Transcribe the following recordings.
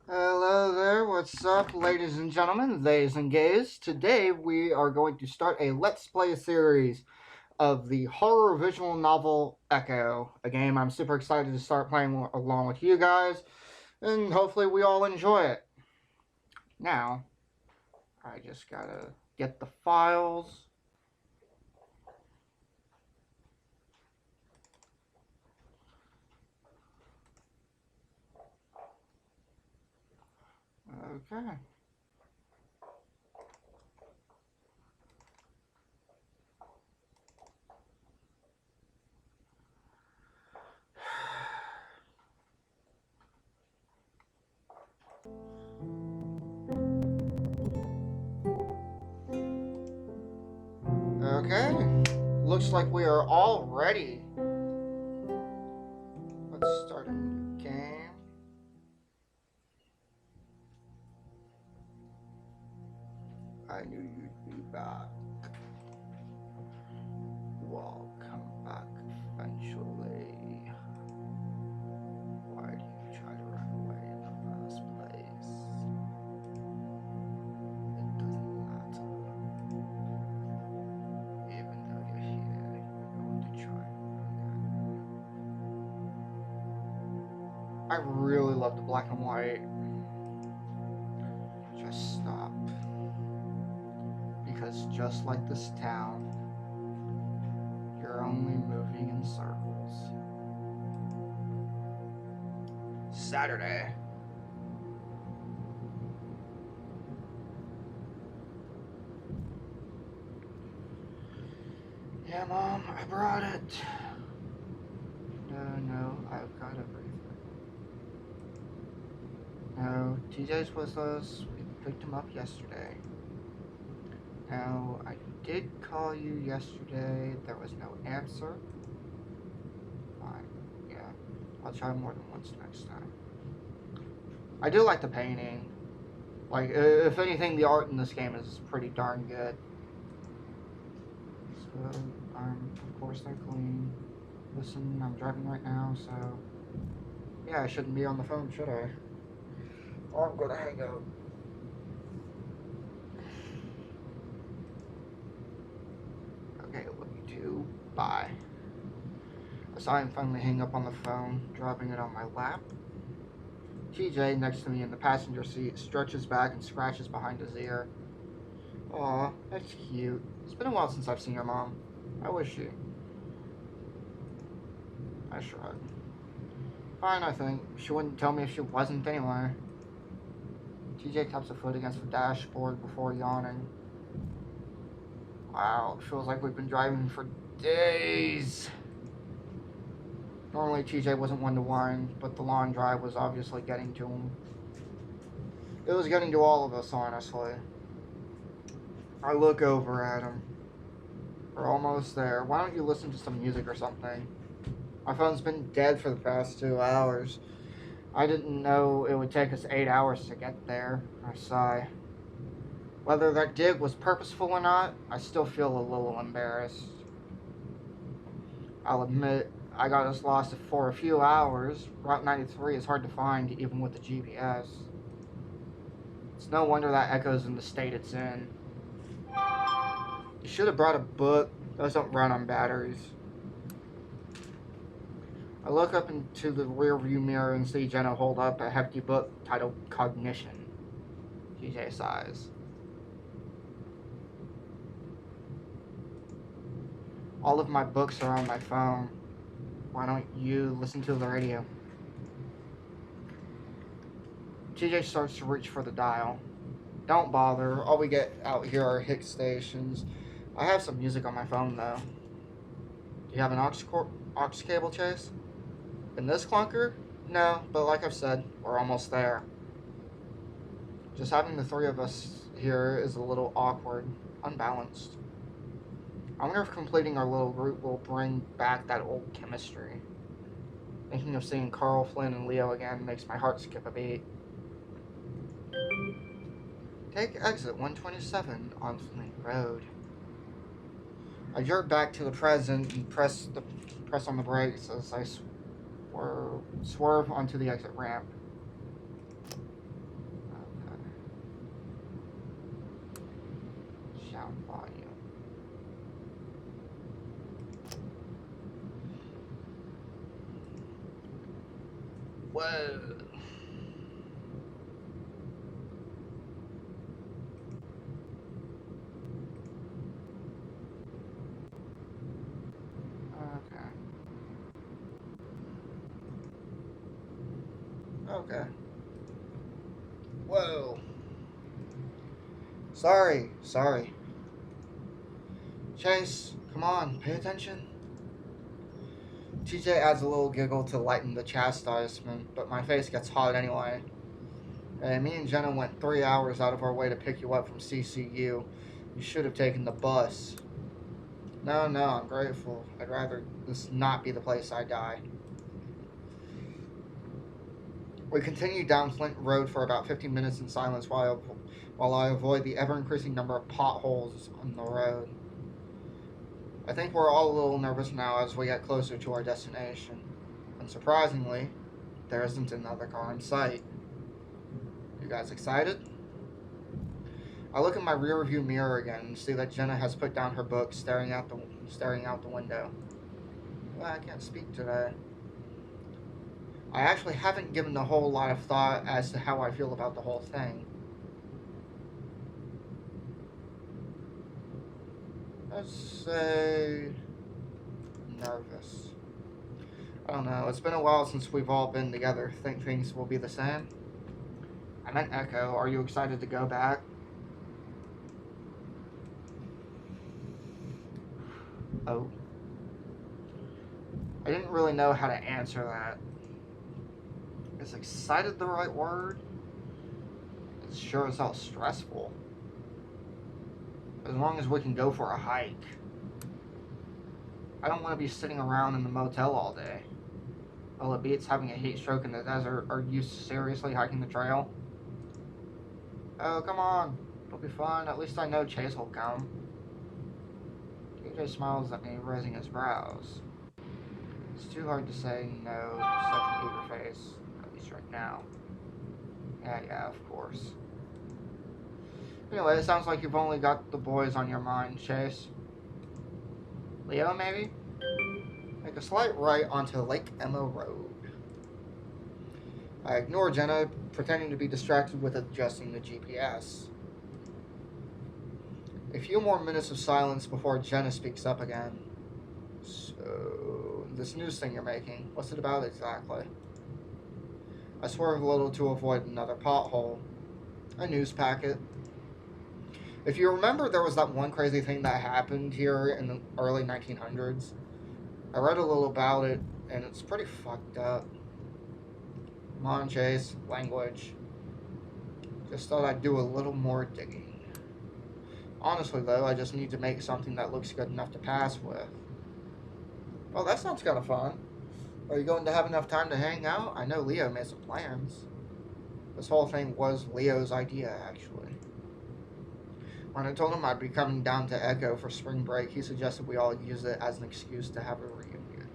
Hello there, what's up, ladies and gentlemen, ladies and gays? Today we are going to start a Let's Play series of the horror visual novel Echo, a game I'm super excited to start playing along with you guys, and hopefully we all enjoy it. Now, I just gotta get the files. Okay. Okay, looks like we are all ready. Let's start a new game. I knew you'd be back. We'll come back eventually. Why do you try to run away in the first place? It doesn't matter. Even though you're here, you're going to try again. I really love the black and white. Just stop. Because just like this town, you're only moving in circles. Saturday. Yeah, Mom, I brought it. No, I've got everything. No, TJ's with us. We picked him up yesterday. Now, I did call you yesterday. There was no answer. Fine. Yeah, I'll try more than once next time. I do like the painting. Like, if anything, the art in this game is pretty darn good. So, of course they're clean. Listen, I'm driving right now, so... Yeah, I shouldn't be on the phone, should I? Or I'm gonna hang up. Okay, love you too. Bye. I saw him finally hang up on the phone, dropping it on my lap. TJ, next to me in the passenger seat, stretches back and scratches behind his ear. Aw, that's cute. It's been a while since I've seen your mom. How was she? I shrugged. Fine, I think. She wouldn't tell me if she wasn't anyway. TJ taps a foot against the dashboard before yawning. Wow, it feels like we've been driving for days. Normally TJ wasn't one to whine, but the long drive was obviously getting to him. It was getting to all of us, honestly. I look over at him. We're almost there. Why don't you listen to some music or something? My phone's been dead for the past 2 hours. I didn't know it would take us 8 hours to get there. I sigh. Whether that dig was purposeful or not, I still feel a little embarrassed. I'll admit, I got us lost for a few hours. Route 93 is hard to find, even with the GPS. It's no wonder that Echo's in the state it's in. You should have brought a book. Those don't run on batteries. I look up into the rearview mirror and see Jenna hold up a hefty book titled Cognition. TJ sighs. All of my books are on my phone. Why don't you listen to the radio? TJ starts to reach for the dial. Don't bother. All we get out here are hit stations. I have some music on my phone, though. Do you have an aux cable, Chase? In this clunker? No, but like I've said, we're almost there. Just having the three of us here is a little awkward, unbalanced. I wonder if completing our little group will bring back that old chemistry. Thinking of seeing Carl, Flynn, and Leo again makes my heart skip a beat. Take exit 127 on Flint Road. I jerk back to the present and press on the brakes as I swerve onto the exit ramp. sound volume. Whoa. Okay. Okay. Whoa. Sorry. Chase, come on, pay attention. TJ adds a little giggle to lighten the chastisement, but my face gets hot anyway. Hey, me and Jenna went 3 hours out of our way to pick you up from CCU. You should have taken the bus. No, I'm grateful. I'd rather this not be the place I die. We continued down Flint Road for about 15 minutes in silence while I avoid the ever-increasing number of potholes on the road. I think we're all a little nervous now as we get closer to our destination. Unsurprisingly, there isn't another car in sight. You guys excited? I look in my rearview mirror again and see that Jenna has put down her book, staring out the window. Well, I can't speak today. I actually haven't given a whole lot of thought as to how I feel about the whole thing. Let's say nervous. I don't know. It's been a while since we've all been together. Think things will be the same? I meant Echo. Are you excited to go back? Oh. I didn't really know how to answer that. Is excited the right word? It's sure as hell stressful. As long as we can go for a hike. I don't want to be sitting around in the motel all day. Well, it beats having a heat stroke in the desert. Are you seriously hiking the trail? Oh, come on. It'll be fun. At least I know Chase will come. TJ smiles at me, raising his brows. It's too hard to say no to such an eager face, at least right now. Yeah, of course. Anyway, it sounds like you've only got the boys on your mind, Chase. Leo, maybe? Make a slight right onto Lake Emma Road. I ignore Jenna, pretending to be distracted with adjusting the GPS. A few more minutes of silence before Jenna speaks up again. So, this news thing you're making, what's it about exactly? I swerve a little to avoid another pothole. A news packet. If you remember, there was that one crazy thing that happened here in the early 1900s. I read a little about it, and it's pretty fucked up. Come on, Chase. Language. Just thought I'd do a little more digging. Honestly, though, I just need to make something that looks good enough to pass with. Well, that sounds kind of fun. Are you going to have enough time to hang out? I know Leo made some plans. This whole thing was Leo's idea, actually. When I told him I'd be coming down to Echo for spring break, he suggested we all use it as an excuse to have a reunion.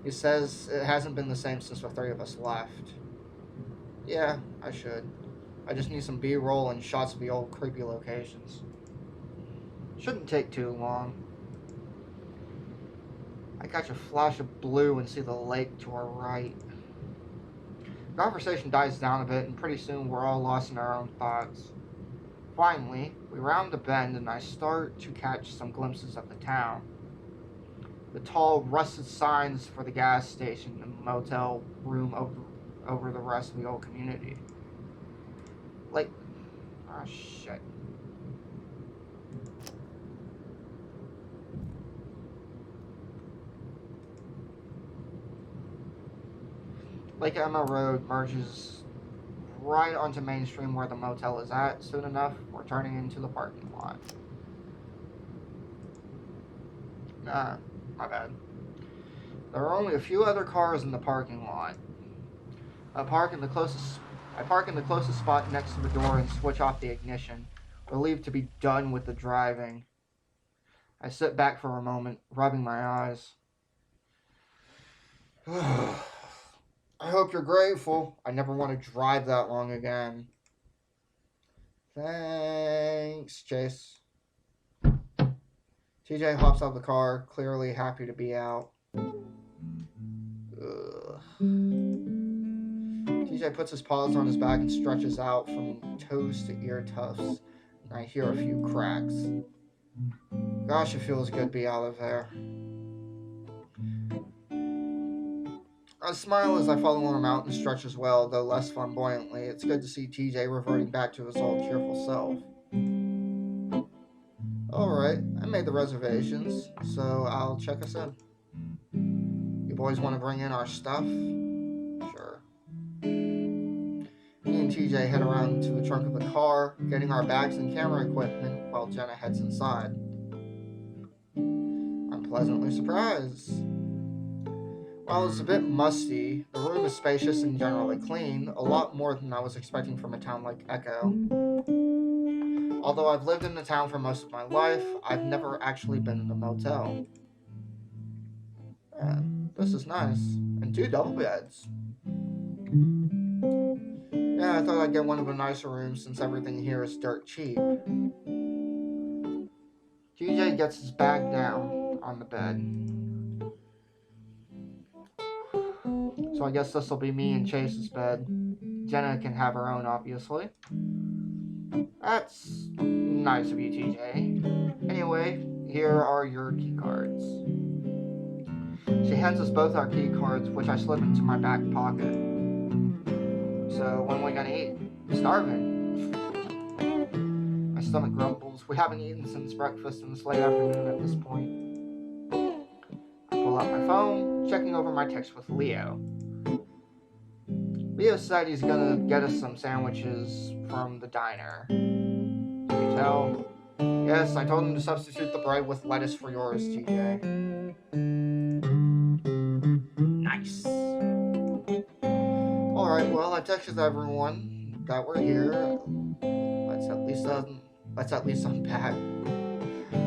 He says it hasn't been the same since the three of us left. Yeah, I should. I just need some B-roll and shots of the old creepy locations. Shouldn't take too long. I catch a flash of blue and see the lake to our right. The conversation dies down a bit, and pretty soon we're all lost in our own thoughts. Finally, we round the bend and I start to catch some glimpses of the town. The tall, rusted signs for the gas station and the motel room over the rest of the old community. Like, ah, shit. Lake Emma Road merges right onto Main Street where the motel is at. Soon enough, we're turning into the parking lot. My bad. There are only a few other cars in the parking lot. I park in the closest spot next to the door and switch off the ignition, relieved to be done with the driving. I sit back for a moment, rubbing my eyes. I hope you're grateful. I never want to drive that long again. Thanks, Chase. TJ hops out of the car, clearly happy to be out. Ugh. TJ puts his paws on his back and stretches out from toes to ear tufts, and I hear a few cracks. Gosh, it feels good to be out of there. I smile as I follow him out and stretch as well, though less flamboyantly. It's good to see TJ reverting back to his old cheerful self. Alright, I made the reservations, so I'll check us in. You boys want to bring in our stuff? Sure. Me and TJ head around to the trunk of the car, getting our bags and camera equipment while Jenna heads inside. I'm pleasantly surprised. While it's a bit musty, the room is spacious and generally clean, a lot more than I was expecting from a town like Echo. Although I've lived in the town for most of my life, I've never actually been in a motel. This is nice. And 2 double beds. Yeah, I thought I'd get one of the nicer rooms since everything here is dirt cheap. TJ gets his bag down on the bed. So I guess this will be me and Chase's bed. Jenna can have her own, obviously. That's nice of you, TJ. Anyway, here are your key cards. She hands us both our key cards, which I slip into my back pocket. So, when are we gonna eat? I'm starving. My stomach grumbles. We haven't eaten since breakfast and it's late afternoon at this point. I pull out my phone, checking over my text with Leo. Leo said he's gonna get us some sandwiches from the diner. Can you tell? Yes, I told him to substitute the bread with lettuce for yours, TJ. Nice. Alright, well, I texted everyone that we're here. Let's at least unpack.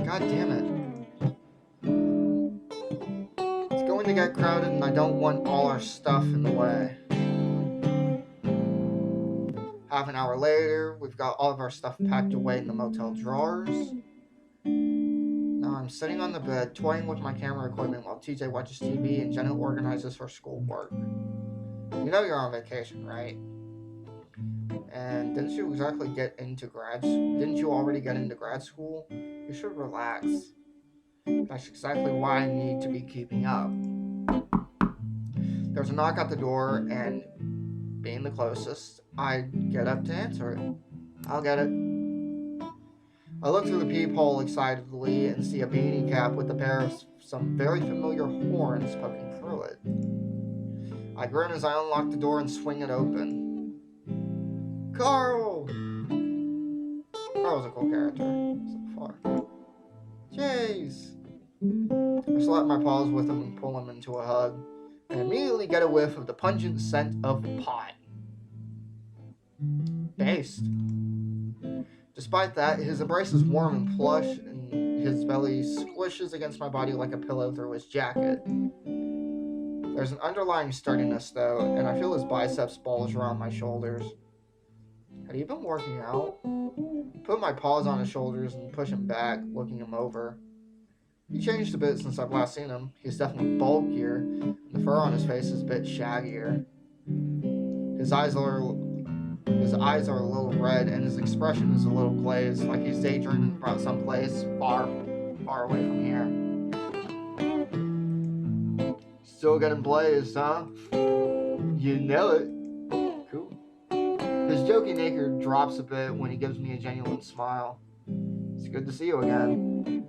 God damn it. It's going to get crowded and I don't want all our stuff in the way. Half an hour later, we've got all of our stuff packed away in the motel drawers. Now I'm sitting on the bed, toying with my camera equipment while TJ watches TV and Jenna organizes her schoolwork. You know you're on vacation, right? And didn't you already get into grad school? You should relax. That's exactly why I need to be keeping up. There's a knock at the door, and being the closest, I get up to answer it. I'll get it. I look through the peephole excitedly and see a beanie cap with a pair of some very familiar horns poking through it. I grin as I unlock the door and swing it open. Carl! Carl's a cool character so far. Chase! I slap my paws with him and pull him into a hug, and immediately get a whiff of the pungent scent of pot. Based. Despite that, his embrace is warm and plush, and his belly squishes against my body like a pillow through his jacket. There's an underlying sturdiness, though, and I feel his biceps bulge around my shoulders. Had he been working out? I put my paws on his shoulders and push him back, looking him over. He changed a bit since I've last seen him. He's definitely bulkier, and the fur on his face is a bit shaggier. His eyes are a little red, and his expression is a little glazed, like he's daydreaming about someplace far, far away from here. Still getting blazed, huh? You know it. Cool. His jokey nature drops a bit when he gives me a genuine smile. It's good to see you again.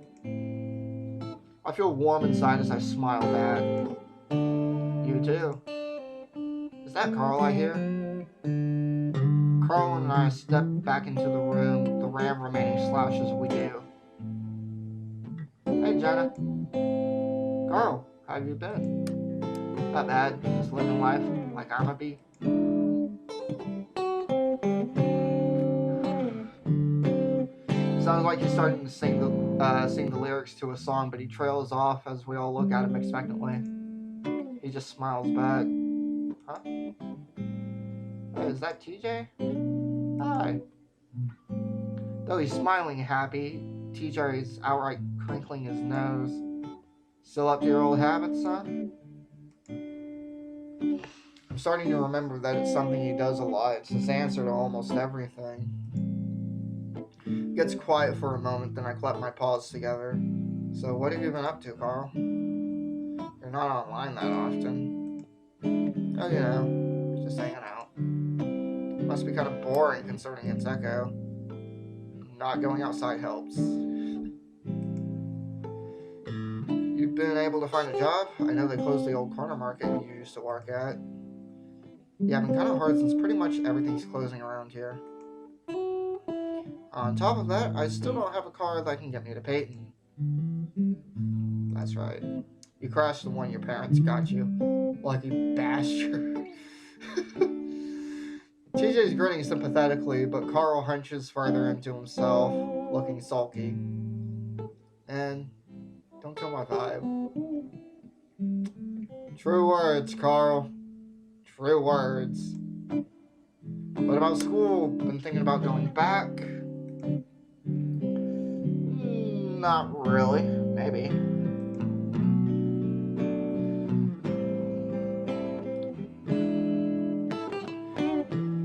I feel warm inside as I smile back. You too. Is that Carl I hear? Carl and I step back into the room, the ram remaining slouched as we do. Hey, Jenna. Carl, how have you been? Not bad, just living life like I'm a bee. Sounds like he's starting to sing the lyrics to a song, but he trails off as we all look at him expectantly. He just smiles back. Huh? Hey, is that TJ? Hi. Though he's smiling happy, TJ is outright crinkling his nose. Still up to your old habits, son? I'm starting to remember that it's something he does a lot. It's his answer to almost everything. Gets quiet for a moment, then I clap my paws together. So what have you been up to, Carl? You're not online that often. Oh, you know, just hanging out. Must be kind of boring concerning its echo. Not going outside helps. You've been able to find a job? I know they closed the old corner market you used to work at. Yeah, I've been kind of hard since pretty much everything's closing around here. On top of that, I still don't have a car that can get me to Peyton. That's right. You crashed the one your parents got you. Lucky bastard. TJ's grinning sympathetically, but Carl hunches further into himself, looking sulky. And don't kill my vibe. True words, Carl. True words. What about school? Been thinking about going back? Not really. Maybe.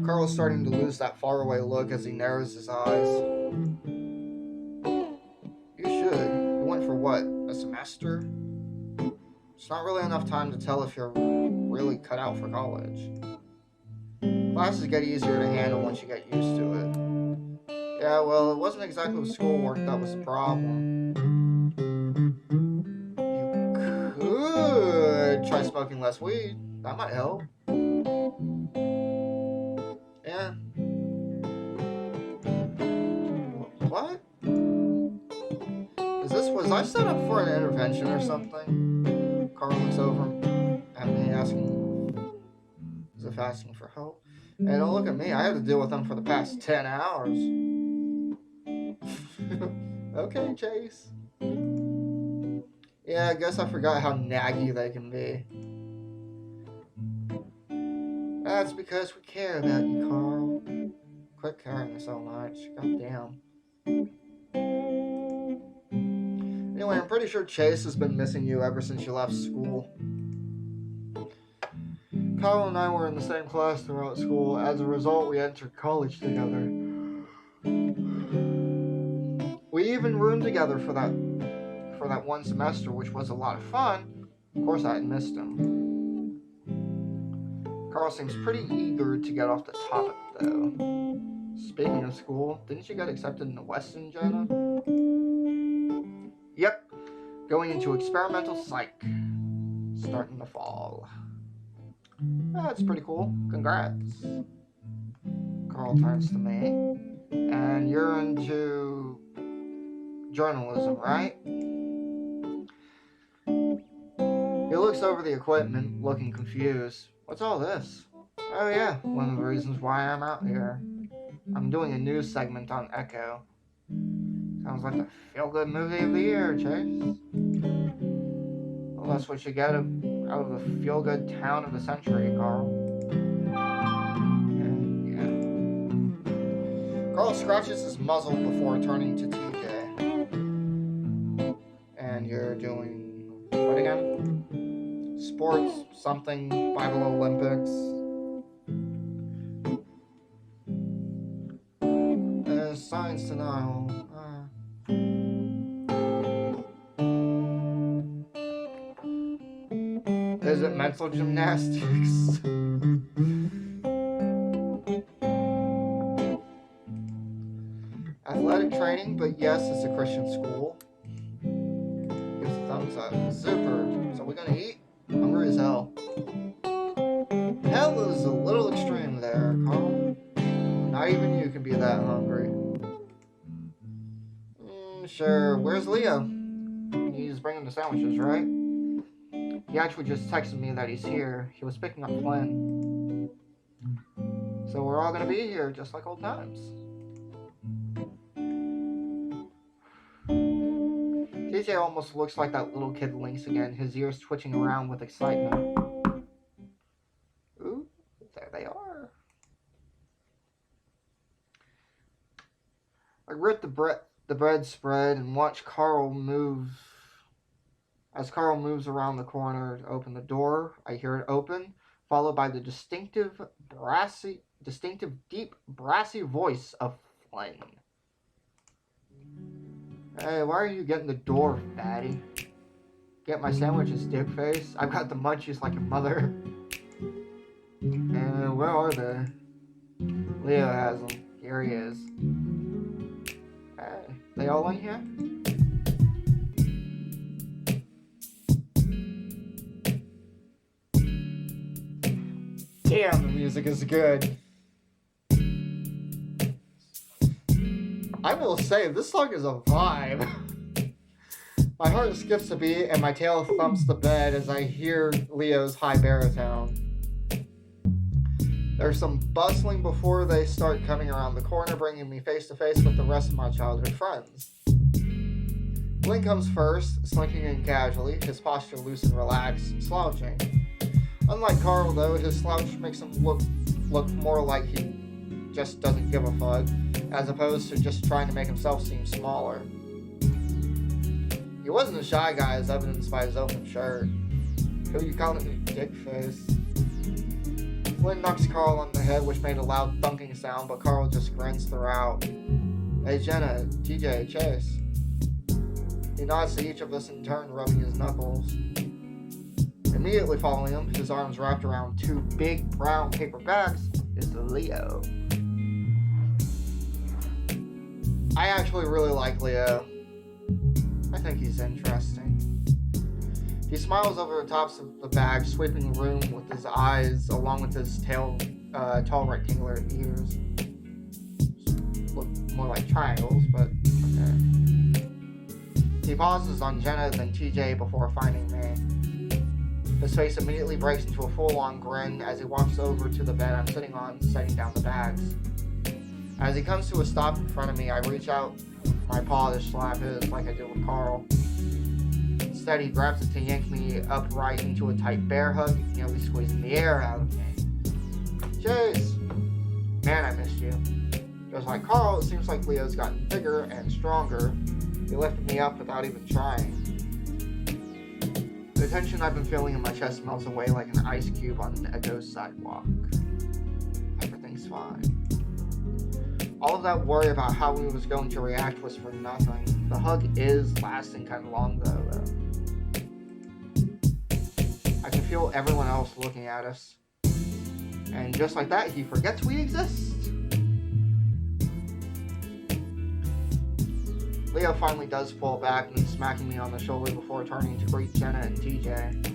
Carl's starting to lose that faraway look as he narrows his eyes. You should. You went for what? A semester? It's not really enough time to tell if you're really cut out for college. Classes get easier to handle once you get used to it. Yeah, well, it wasn't exactly schoolwork that was the problem. You could try smoking less weed. That might help. Yeah. What? Was I set up for an intervention or something? Carl looks over at me asking, as if asking for help. Hey, don't look at me. I had to deal with them for the past 10 hours. Okay, Chase. Yeah, I guess I forgot how naggy they can be. That's because we care about you, Carl. Quit caring so much. Goddamn. Anyway, I'm pretty sure Chase has been missing you ever since you left school. Kyle and I were in the same class throughout school. As a result, we entered college together. We even roomed together for that one semester, which was a lot of fun. Of course, I had missed him. Carl seems pretty eager to get off the topic, though. Speaking of school, didn't you get accepted into Weston, Jenna? Yep. Going into experimental psych. Starting the fall. That's pretty cool. Congrats. Carl turns to me. And you're into journalism, right? He looks over the equipment, looking confused. What's all this? Oh yeah, one of the reasons why I'm out here. I'm doing a news segment on Echo. Sounds like the feel-good movie of the year, Chase. Well, that's what you get out of the feel-good town of the century, Carl. Yeah. Carl scratches his muzzle before turning to TJ. And you're doing what again? Sports, something, Bible Olympics. Science denial. Is it mental gymnastics? Athletic training, but yes, it's a Christian school. Gives a thumbs up. Super. So we're gonna eat? Hungry as hell. Hell is a little extreme there, Carl. Not even you can be that hungry. Sure. Where's Leo? He's bringing the sandwiches, right? He actually just texted me that he's here. He was picking up Flynn. So we're all gonna be here, just like old times. TJ almost looks like that little kid Lynx again, his ears twitching around with excitement. Ooh, there they are. I grip the bread spread and watch Carl move. As Carl moves around the corner to open the door, I hear it open, followed by the distinctive deep brassy voice of Flynn. Hey, why are you getting the door, fatty? Get my sandwiches, dickface. I've got the munchies like a mother. And where are they? Leo has them. Here he is. Hey, they all in here? Damn, the music is good. I will say, this song is a vibe. My heart skips a beat and my tail thumps the bed as I hear Leo's high baritone. There's some bustling before they start coming around the corner, bringing me face to face with the rest of my childhood friends. Flynn comes first, slinking in casually, his posture loose and relaxed, slouching. Unlike Carl, though, his slouch makes him look more like he just doesn't give a fuck, as opposed to just trying to make himself seem smaller. He wasn't a shy guy, as evidenced by his open shirt. Who you calling me, dickface? Flynn knocks Carl on the head, which made a loud thunking sound, but Carl just grins throughout. Hey Jenna, TJ, Chase. He nods to each of us in turn, rubbing his knuckles. Immediately following him, his arms wrapped around two big brown paper bags, is Leo. I actually really like Leo. I think he's interesting. He smiles over the tops of the bag, sweeping the room with his eyes, along with his tall rectangular ears. Look more like triangles, but okay. He pauses on Jenna, then TJ before finding me. His face immediately breaks into a full-on grin as he walks over to the bed I'm sitting on, setting down the bags. As he comes to a stop in front of me, I reach out my paw to slap his like I did with Carl. Instead, he grabs it to yank me upright into a tight bear hug, nearly squeezing the air out of me. Chase! Man, I missed you. Just like Carl, it seems like Leo's gotten bigger and stronger. He lifted me up without even trying. The tension I've been feeling in my chest melts away like an ice cube on an Echo's sidewalk. Everything's fine. All of that worry about how we was going to react was for nothing. The hug is lasting kind of long though. I can feel everyone else looking at us. And just like that, he forgets we exist. Leo finally does pull back and smacking me on the shoulder before turning to greet Jenna and TJ.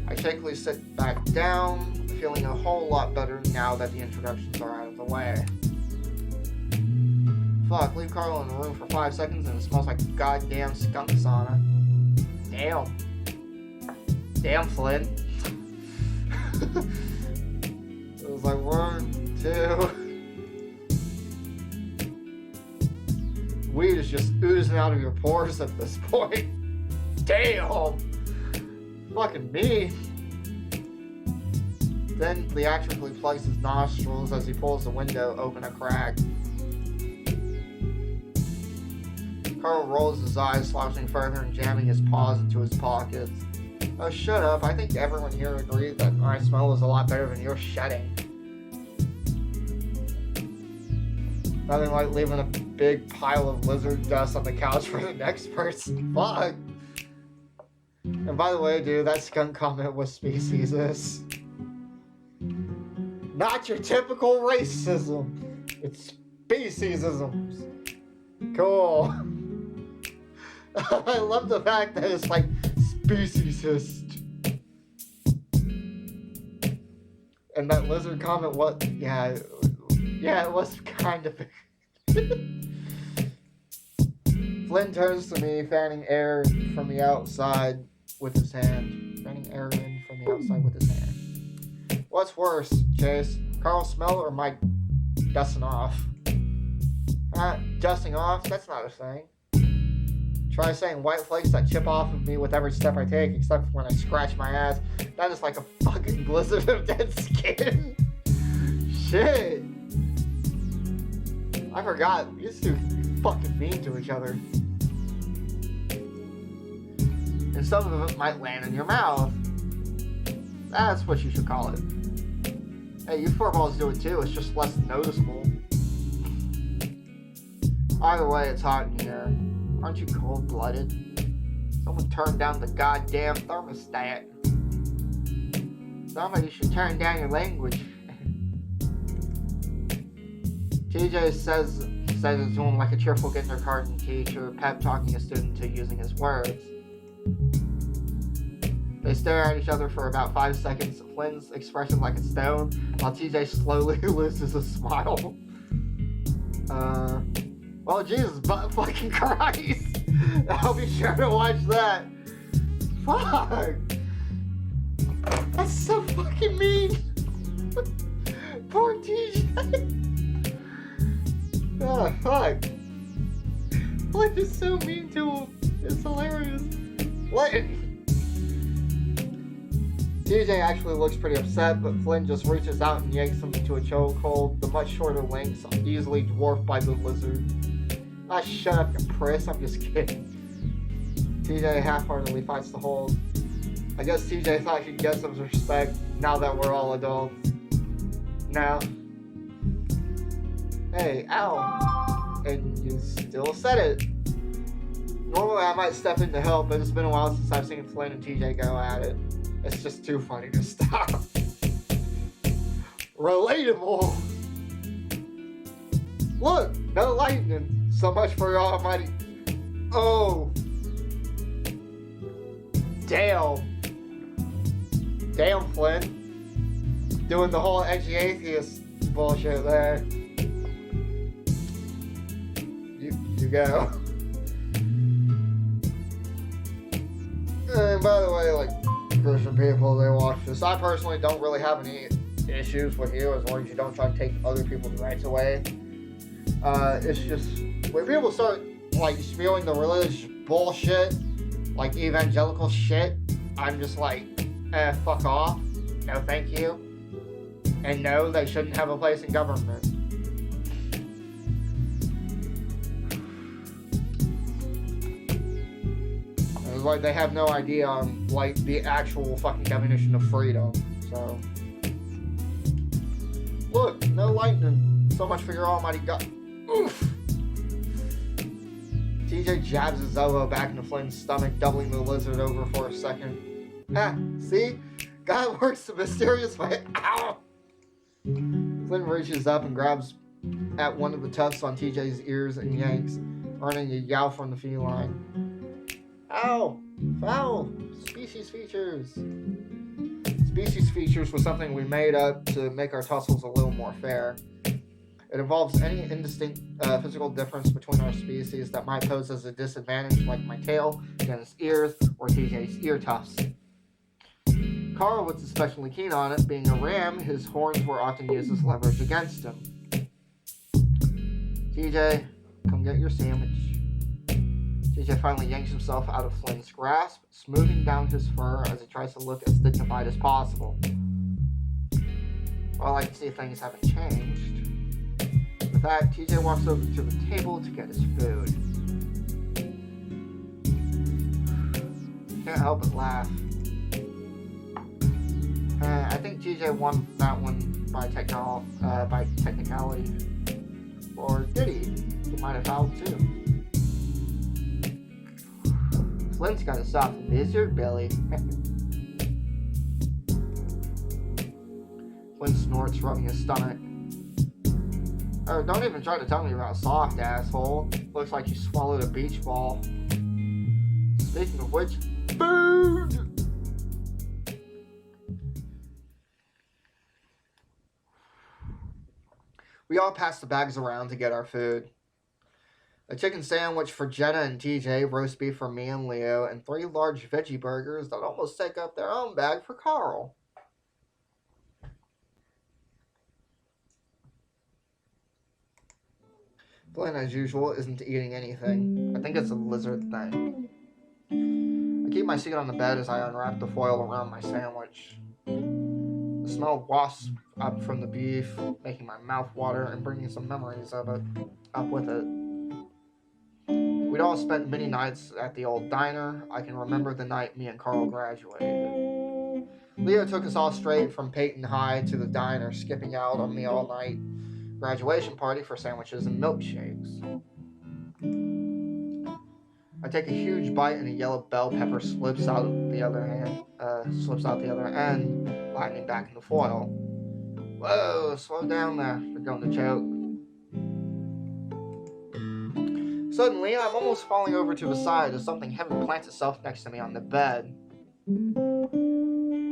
I shakily sit back down, feeling a whole lot better now that the introductions are out of the way. Fuck, leave Carl in the room for 5 seconds and it smells like a goddamn skunk sauna. Damn. Damn, Flynn. It was like 1, 2. Weed is just oozing out of your pores at this point. Damn! Fucking me. Then theatrically plugs his nostrils as he pulls the window open a crack. Carl rolls his eyes, slouching further and jamming his paws into his pockets. Oh, shut up. I think everyone here agreed that my smell was a lot better than your shedding. Nothing like leaving a big pile of lizard dust on the couch for the next person. Fuck. And by the way, dude, that skunk comment was speciesist. Not your typical racism. It's speciesisms. Cool. I love the fact that it's like speciesist. And that lizard comment, what? Yeah, it was kind of. Flynn turns to me, fanning air from the outside with his hand. Fanning air in from the outside with his hand. What's worse, Chase? Carl's smell or Mike dusting off? Dusting off? That's not a thing. Try saying white flakes that chip off of me with every step I take, except for when I scratch my ass. That is like a fucking blizzard of dead skin. Shit. I've heard forgot. These two fucking mean to each other. And some of it might land in your mouth. That's what you should call it. Hey, you four balls do it too, it's just less noticeable. Either way, it's hot in here. Aren't you cold-blooded? Someone turn down the goddamn thermostat. Somebody should turn down your language. TJ says it to him like a cheerful kindergarten teacher, pep talking a student to using his words. They stare at each other for about 5 seconds, Flynn's expression like a stone, while TJ slowly loses a smile. Oh Jesus fucking Christ! I'll be sure to watch that. Fuck! That's so fucking mean! Poor TJ! Oh, fuck. Flynn is so mean to him. It's hilarious. Flynn! TJ actually looks pretty upset, but Flynn just reaches out and yanks him into a chokehold, the much shorter lengths easily dwarfed by the lizard. Ah, shut up, you priss. I'm just kidding. TJ half-heartedly fights the hold. I guess TJ thought he'd get some respect now that we're all adults. No. Hey, ow. And you still said it. Normally I might step in to help, but it's been a while since I've seen Flynn and TJ go at it. It's just too funny to stop. Relatable. Look, no lightning. So much for your almighty. Oh. Damn. Damn, Flynn. Doing the whole edgy atheist bullshit there. You go. And by the way, like, Christian people, they watch this. I personally don't really have any issues with you as long as you don't try to take other people's rights away. It's just, when people start, like, spewing the religious bullshit, like evangelical shit, I'm just like, fuck off. No, thank you. And no, they shouldn't have a place in government. It's like they have no idea on, like, the actual fucking definition of freedom, so. Look, no lightning. So much for your almighty God. Oof! TJ jabs his elbow back into Flynn's stomach, doubling the lizard over for a second. Ah, see? God works a mysterious way. Ow! Flynn reaches up and grabs at one of the tufts on TJ's ears and yanks, earning a yowl from the feline. Ow! Foul! Species features! Species features was something we made up to make our tussles a little more fair. It involves any indistinct physical difference between our species that might pose as a disadvantage, like my tail, Dennis' ears, or TJ's ear tufts. Carl was especially keen on it. Being a ram, his horns were often used as leverage against him. TJ, come get your sandwich. TJ finally yanks himself out of Flynn's grasp, smoothing down his fur as he tries to look as dignified as possible. Well, I can see things haven't changed. With that, TJ walks over to the table to get his food. Can't help but laugh. I think TJ won that one by technicality. Or did he? He might have fouled too. Flynn's got a soft lizard belly. Flynn snorts, rubbing his stomach. Oh, don't even try to tell me about soft, asshole. Looks like you swallowed a beach ball. Speaking of which, food! We all pass the bags around to get our food. A chicken sandwich for Jenna and TJ, roast beef for me and Leo, and 3 large veggie burgers that almost take up their own bag for Carl. Flynn, as usual, isn't eating anything. I think it's a lizard thing. I keep my seat on the bed as I unwrap the foil around my sandwich. The smell wafts up from the beef, making my mouth water and bringing some memories of it. up with it. We'd all spent many nights at the old diner. I can remember the night me and Carl graduated. Leo took us all straight from Peyton High to the diner, skipping out on the all-night graduation party for sandwiches and milkshakes. I take a huge bite and a yellow bell pepper slips out the other end, landing back in the foil. Whoa, slow down there, you're going to choke. Suddenly, I'm almost falling over to the side as something heavy plants itself next to me on the bed.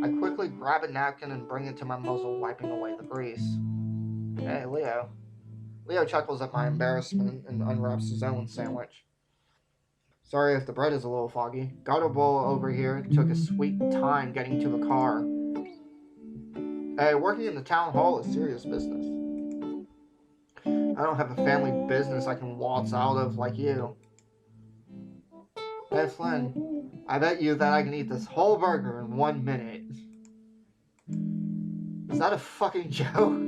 I quickly grab a napkin and bring it to my muzzle, wiping away the grease. Hey, Leo. Leo chuckles at my embarrassment and unwraps his own sandwich. Sorry if the bread is a little foggy. Got a bowl over here. Took a sweet time getting to the car. Hey, working in the town hall is serious business. I don't have a family business I can waltz out of like you. Hey, Flynn. I bet you that I can eat this whole burger in 1 minute. Is that a fucking joke?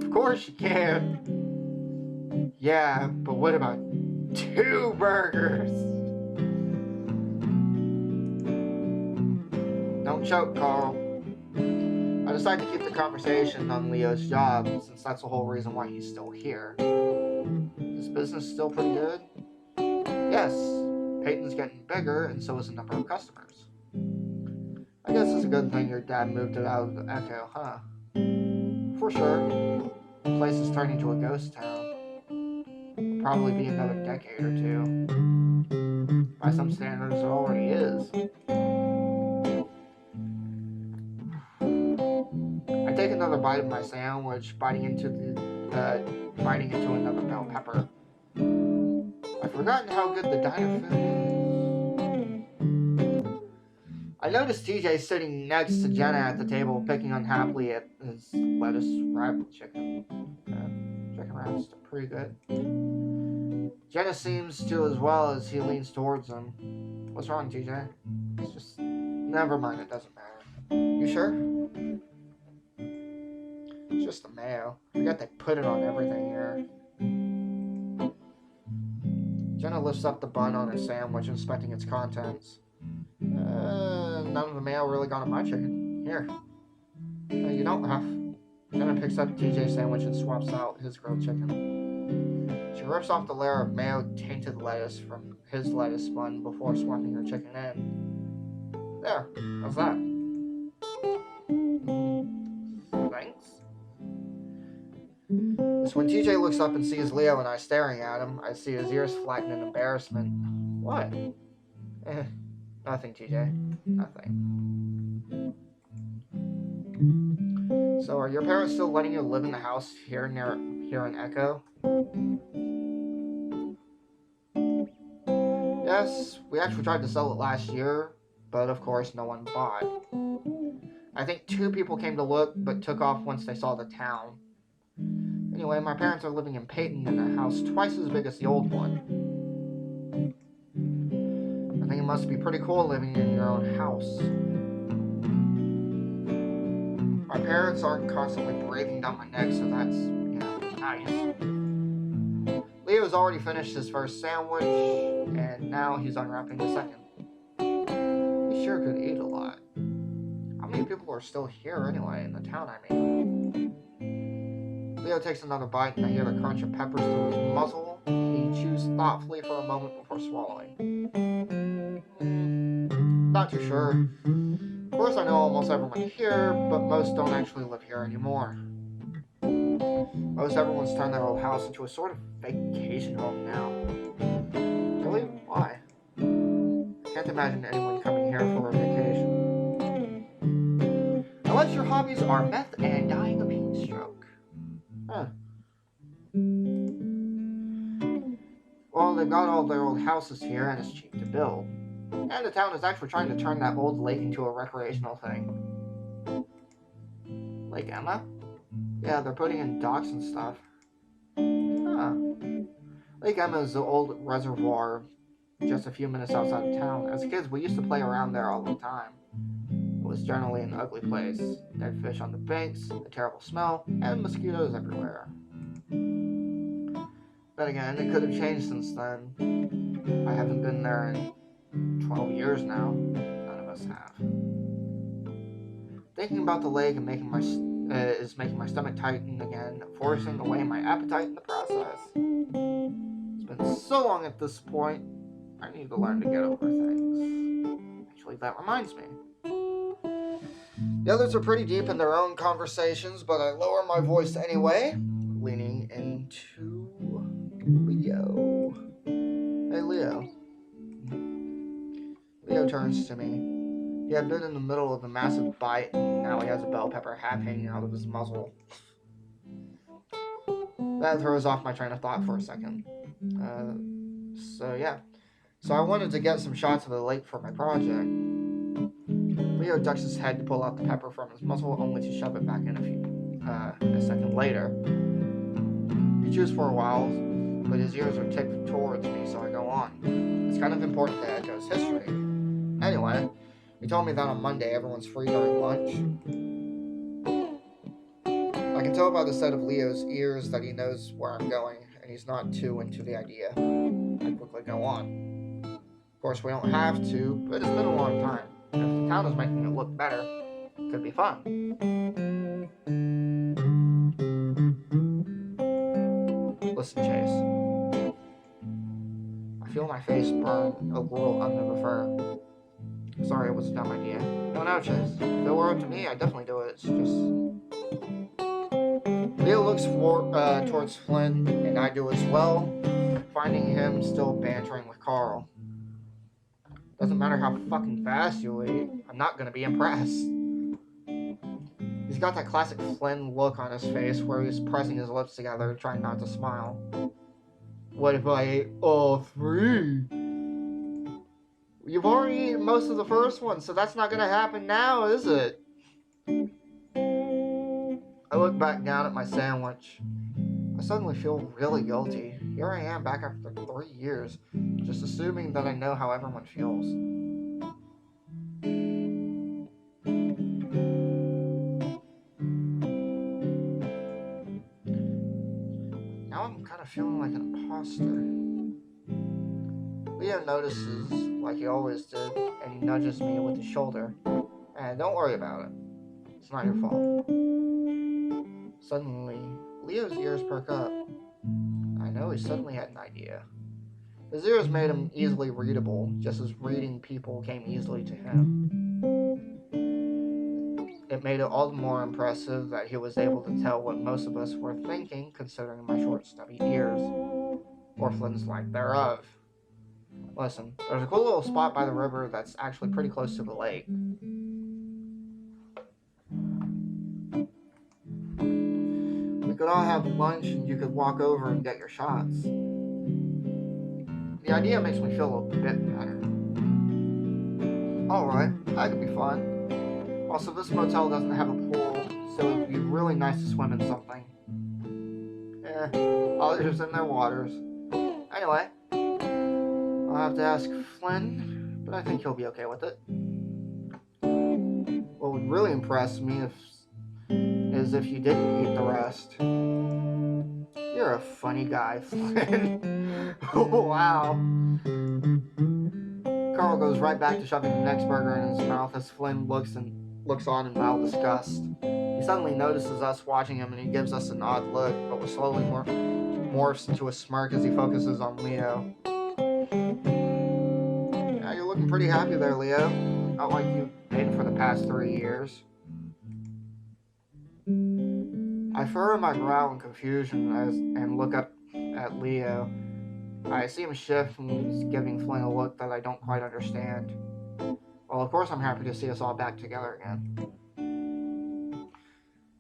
Of course you can. Yeah, but what about 2 burgers? Don't choke, Carl. I decided to keep the conversation on Leo's job, since that's the whole reason why he's still here. Is business still pretty good? Yes, Peyton's getting bigger, and so is the number of customers. I guess it's a good thing your dad moved it out of the Echo, huh? For sure. The place is turning into a ghost town. It'll probably be another decade or 2. By some standards, it already is. I take another bite of my sandwich, biting into another bell pepper. I've forgotten how good the diner food is. I noticed TJ sitting next to Jenna at the table, picking unhappily at his lettuce wrapped chicken. Chicken wraps are pretty good. Jenna seems to as well as he leans towards him. What's wrong, TJ? It's just... Never mind, it doesn't matter. You sure? It's just the mayo. I forgot they put it on everything here. Jenna lifts up the bun on her sandwich, inspecting its contents. None of the mayo really got on my chicken. Here. You don't have. Jenna picks up TJ's sandwich and swaps out his grilled chicken. She rips off the layer of mayo-tainted lettuce from his lettuce bun before swapping her chicken in. There. How's that? Thanks. It's when TJ looks up and sees Leo and I staring at him. I see his ears flatten in embarrassment. What? Nothing, TJ. Nothing. So, are your parents still letting you live in the house here in Echo? Yes, we actually tried to sell it last year, but of course no one bought. I think 2 people came to look, but took off once they saw the town. Anyway, my parents are living in Peyton in a house twice as big as the old one. I think it must be pretty cool living in your own house. My parents aren't constantly breathing down my neck, so that's, nice. Leo's already finished his first sandwich, and now he's unwrapping the second. He sure could eat a lot. How many people are still here anyway, in the town, I mean? Leo takes another bite, and I hear the crunch of peppers through his muzzle. He chews thoughtfully for a moment before swallowing. Not too sure. Of course, I know almost everyone here, but most don't actually live here anymore. Most everyone's turned their old house into a sort of vacation home now. Really? Why? I can't imagine anyone coming here for a vacation. Unless your hobbies are meth and dying of heat stroke. Huh. Well, they've got all their old houses here, and it's cheap to build. And the town is actually trying to turn that old lake into a recreational thing. Lake Emma? Yeah, they're putting in docks and stuff. Huh. Lake Emma is the old reservoir just a few minutes outside of town. As kids, we used to play around there all the time. It was generally an ugly place. Dead fish on the banks, a terrible smell, and mosquitoes everywhere. But again, it could have changed since then. I haven't been there in 12 years now. None of us have. Thinking about the lake and is making my stomach tighten again, forcing away my appetite in the process. It's been so long at this point, I need to learn to get over things. Actually, that reminds me. The others are pretty deep in their own conversations, but I lower my voice anyway, leaning into Leo. Hey, Leo. Leo turns to me. He had been in the middle of a massive bite, and now he has a bell pepper half hanging out of his muzzle. That throws off my train of thought for a second. So I wanted to get some shots of the lake for my project. Leo ducks his head to pull out the pepper from his muzzle, only to shove it back in a second later. He chews for a while, but his ears are tipped towards me, so I go on. It's kind of important to Echo's history. Anyway, he told me that on Monday everyone's free during lunch. I can tell by the set of Leo's ears that he knows where I'm going, and he's not too into the idea. I quickly go on. Of course, we don't have to, but it's been a long time. And if the town is making it look better, it could be fun. Listen, Chase. I feel my face burn a little under the fur. Sorry, it was a dumb idea. No, Chase. If it were up to me, I'd definitely do it. It's just... Leo looks towards Flynn, and I do as well, finding him still bantering with Carl. Doesn't matter how fucking fast you eat, I'm not gonna be impressed. He's got that classic Flynn look on his face where he's pressing his lips together, trying not to smile. What if I ate all 3? You've already eaten most of the first one, so that's not gonna happen now, is it? I look back down at my sandwich. I suddenly feel really guilty. Here I am back after 3 years, just assuming that I know how everyone feels. Now I'm kind of feeling like an imposter. Leo notices, like he always did, and he nudges me with his shoulder. And don't worry about it. It's not your fault. Suddenly, Leo's ears perk up. I know he suddenly had an idea. His ears made him easily readable, just as reading people came easily to him. It made it all the more impressive that he was able to tell what most of us were thinking, considering my short, stubby ears, or Flynn's lack thereof. Listen, there's a cool little spot by the river that's actually pretty close to the lake. We could all have lunch and you could walk over and get your shots. The idea makes me feel a bit better. Alright, that could be fun. Also, this motel doesn't have a pool, so it would be really nice to swim in something. Others in their waters. Anyway, I'll have to ask Flynn, but I think he'll be okay with it. What would really impress me is if you didn't eat the rest. You're a funny guy, Flynn. Wow. Carl goes right back to shoving the next burger in his mouth as Flynn looks on in mild disgust. He suddenly notices us watching him and he gives us an odd look, but we're slowly morphs into a smirk as he focuses on Leo. Yeah, you're looking pretty happy there, Leo. Not like you've been for the past 3 years. I furrow my brow in confusion and look up at Leo. I see him shift and he's giving Flynn a look that I don't quite understand. Well, of course I'm happy to see us all back together again.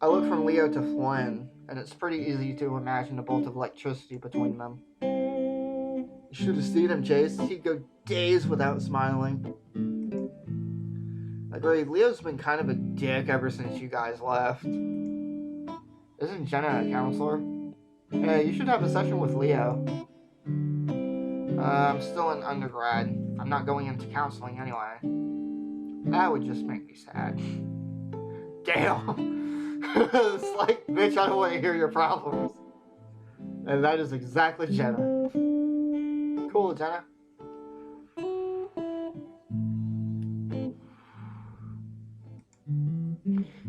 I look from Leo to Flynn, and it's pretty easy to imagine a bolt of electricity between them. You should have seen him, Chase. He'd go days without smiling. Agreed, Leo's been kind of a dick ever since you guys left. Isn't Jenna a counselor? Hey, you should have a session with Leo. I'm still in undergrad. I'm not going into counseling anyway. That would just make me sad. Damn! It's like, bitch, I don't want to hear your problems. And that is exactly Jenna. Cool, Jenna.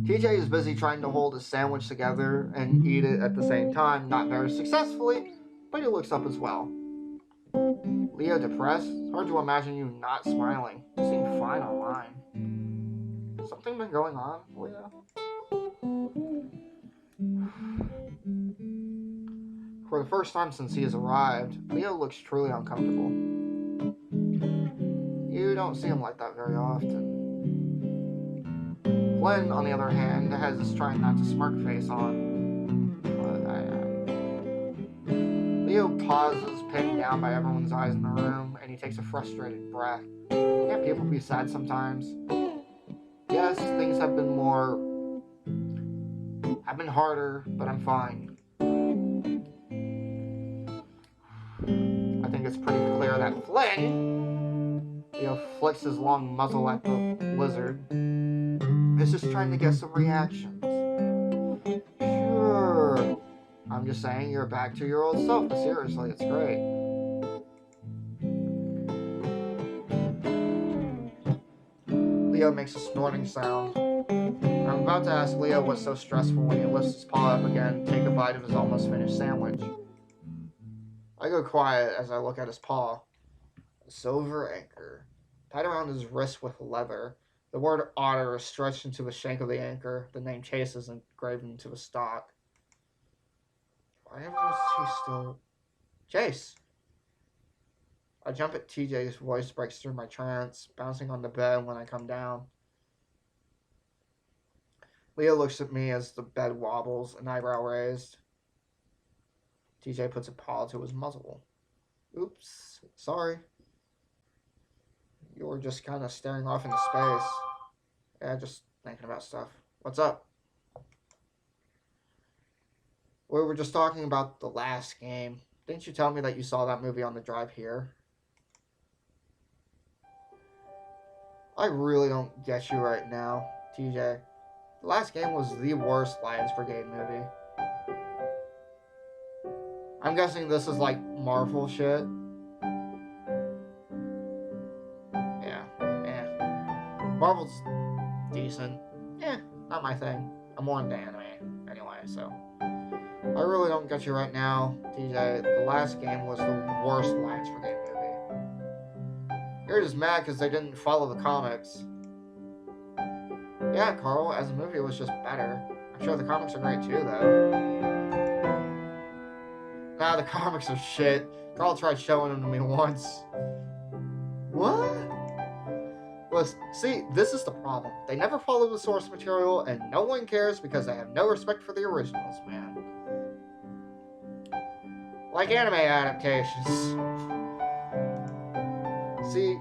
TJ is busy trying to hold his sandwich together and eat it at the same time, not very successfully, but he looks up as well. Leo depressed? It's hard to imagine you not smiling. You seem fine online. Something been going on, Leo? For the first time since he has arrived, Leo looks truly uncomfortable. You don't see him like that very often. Flynn, on the other hand, has his trying not to smirk face on. Leo pauses, pinned down by everyone's eyes in the room, and he takes a frustrated breath. Can't people be sad sometimes? Yes, things have been harder, but I'm fine. I think it's pretty clear that Flynn, Leo flicks his long muzzle at the lizard, is just trying to get some reactions. Sure. I'm just saying you're back to your old self, but seriously, it's great. Leo makes a snorting sound. I'm about to ask Leo what's so stressful when he lifts his paw up again to take a bite of his almost finished sandwich. I go quiet as I look at his paw. A silver anchor, tied around his wrist with leather. The word otter is stretched into the shank of the anchor. The name Chase is engraved into the stock. Why is he still... Chase! I jump at TJ's voice breaks through my trance, bouncing on the bed when I come down. Leo looks at me as the bed wobbles, an eyebrow raised. TJ puts a paw to his muzzle. Oops, sorry. You were just kind of staring off into space. Yeah, just thinking about stuff. What's up? We were just talking about the last game. Didn't you tell me that you saw that movie on the drive here? I really don't get you right now, TJ. The last game was the worst Lions Brigade movie. I'm guessing this is like Marvel shit. Yeah. Marvel's decent. Not my thing. I'm more into anime anyway, so. I really don't get you right now, TJ. The last game was the worst Lions Brigade movie. You're just mad because they didn't follow the comics. Yeah, Carl, as a movie it was just better. I'm sure the comics are great too, though. Nah, the comics are shit. Carl tried showing them to me once. What? Listen, see, this is the problem. They never follow the source material, and no one cares because they have no respect for the originals, man. Like anime adaptations. See...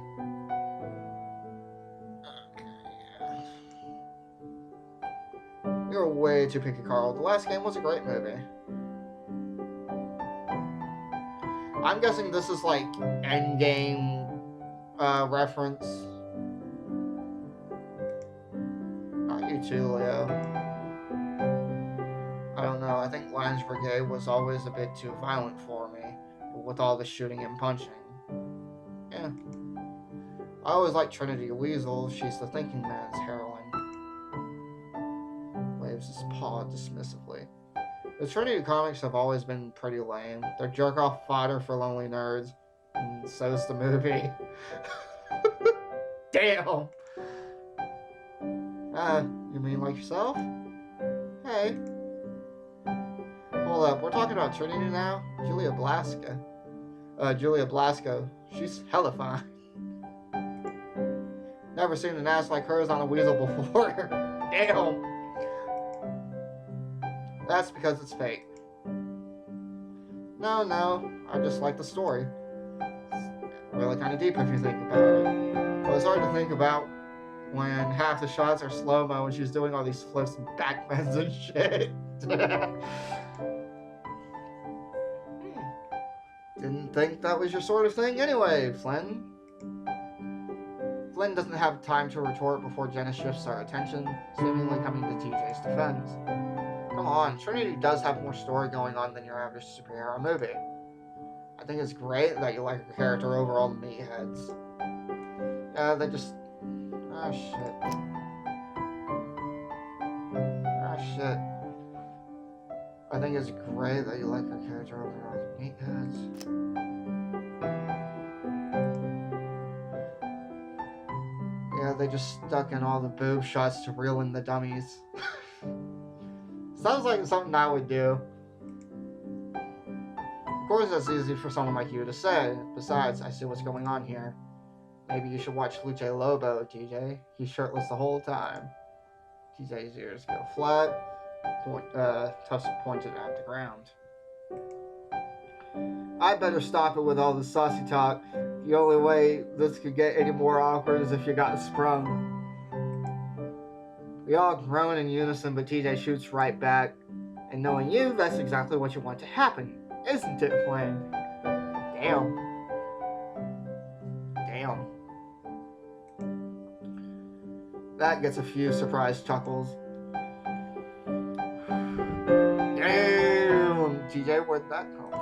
You're way too picky, Carl. The last game was a great movie. I'm guessing this is like Endgame reference. Not you too, Leo. I don't know. I think Lions Brigade was always a bit too violent for me, with all the shooting and punching. Yeah. I always liked Trinity Weasel. She's the thinking man's heroine. Waves his paw dismissively. The Trinity comics have always been pretty lame. They're jerk-off fodder for lonely nerds. And so's the movie. Damn! You mean like yourself? Hey. Hold up, we're talking about Trinity now? Julia Blasco. Julia Blasco. She's hella fine. Never seen an ass like hers on a weasel before. Damn! That's because it's fake. No, I just like the story. It's really kind of deep if you think about it. But it's hard to think about when half the shots are slow-mo and she's doing all these flips and backbends and shit. Didn't think that was your sort of thing anyway, Flynn. Flynn doesn't have time to retort before Jenna shifts our attention, seemingly coming to TJ's defense. Come on. Trinity does have more story going on than your average superhero movie. I think it's great that you like her character over all the meatheads. They just... Ah, shit. Ah, shit. I think it's great that you like her character over all the meatheads. Yeah, they just stuck in all the boob shots to reel in the dummies. Sounds like something I would do. Of course that's easy for someone like you to say. Besides, I see what's going on here. Maybe you should watch Luce Lobo, TJ. He's shirtless the whole time. TJ's ears go flat. Tufts pointed at the ground. I better stop it with all the saucy talk. The only way this could get any more awkward is if you got sprung. We all groan in unison, but TJ shoots right back. And knowing you, that's exactly what you want to happen. Isn't it, Flynn? Damn. Damn. That gets a few surprised chuckles. Damn! TJ, where'd that come from?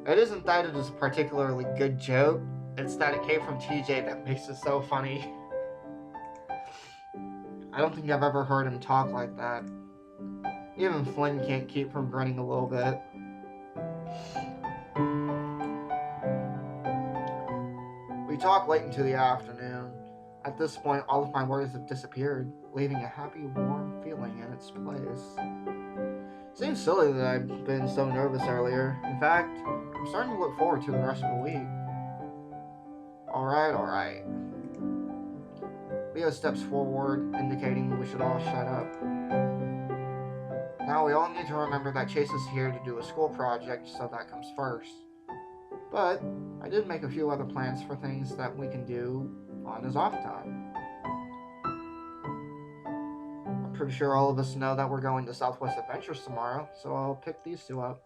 It isn't that it is a particularly good joke, it's that it came from TJ that makes it so funny. I don't think I've ever heard him talk like that. Even Flynn can't keep from grinning a little bit. We talk late into the afternoon. At this point, all of my worries have disappeared, leaving a happy, warm feeling in its place. Seems silly that I've been so nervous earlier. In fact, I'm starting to look forward to the rest of the week. Alright. Leo steps forward, indicating we should all shut up. Now we all need to remember that Chase is here to do a school project, so that comes first. But I did make a few other plans for things that we can do on his off time. I'm pretty sure all of us know that we're going to Southwest Adventures tomorrow, so I'll pick these two up.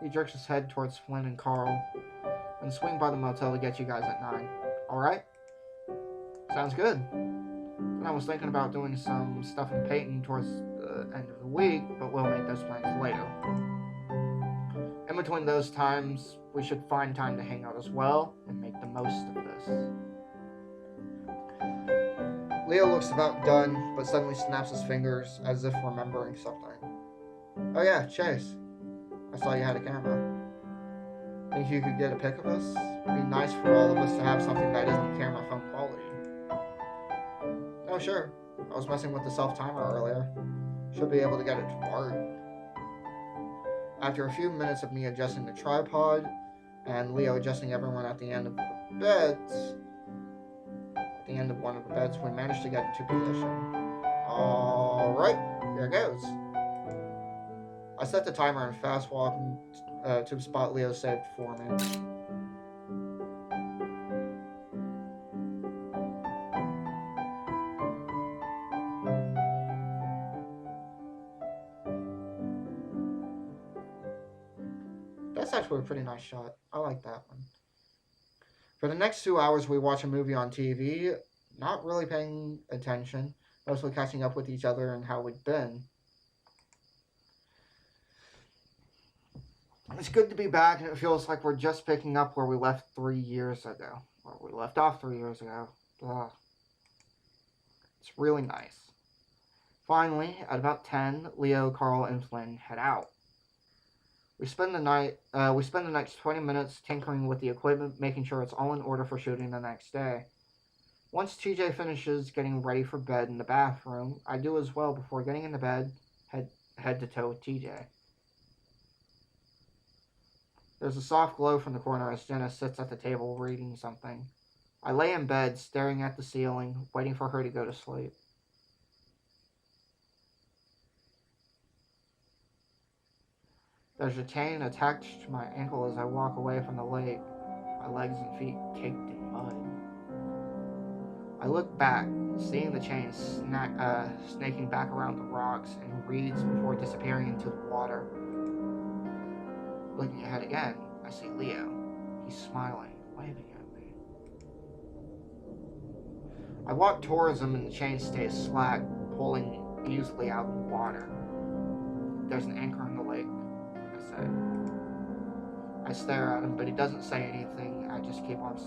He jerks his head towards Flynn and Carl, and swing by the motel to get you guys at 9. Alright? Sounds good. And I was thinking about doing some stuff in Peyton towards the end of the week, but we'll make those plans later. In between those times, we should find time to hang out as well, and make the most of this. Leo looks about done, but suddenly snaps his fingers as if remembering something. Oh yeah, Chase. I saw you had a camera. Think you could get a pic of us? It'd be nice for all of us to have something that isn't camera phone quality. Oh sure. I was messing with the self-timer earlier. Should be able to get it to work. After a few minutes of me adjusting the tripod, and Leo adjusting everyone at the end of the beds, at the end of one of the beds, we managed to get into position. Alright, here goes. I set the timer and fast walked to the spot Leo saved for me. That's actually a pretty nice shot. I like that one. For the next 2 hours, we watch a movie on TV, not really paying attention, mostly catching up with each other and how we'd been. It's good to be back, and it feels like we're just picking up where we left 3 years ago. Where we left off 3 years ago. Ugh. It's really nice. Finally, at about 10, Leo, Carl, and Flynn head out. We spend the next 20 minutes tinkering with the equipment, making sure it's all in order for shooting the next day. Once TJ finishes getting ready for bed in the bathroom, I do as well before getting into bed, head to toe with TJ. There's a soft glow from the corner as Jenna sits at the table reading something. I lay in bed, staring at the ceiling, waiting for her to go to sleep. There's a chain attached to my ankle as I walk away from the lake, my legs and feet caked in mud. I look back, seeing the chain snaking back around the rocks and reeds before disappearing into the water. Looking ahead again, I see Leo. He's smiling, waving at me. I walk towards him and the chain stays slack, pulling usually out in the water. There's an anchor in the lake. I say. I stare at him, but he doesn't say anything. I just keep on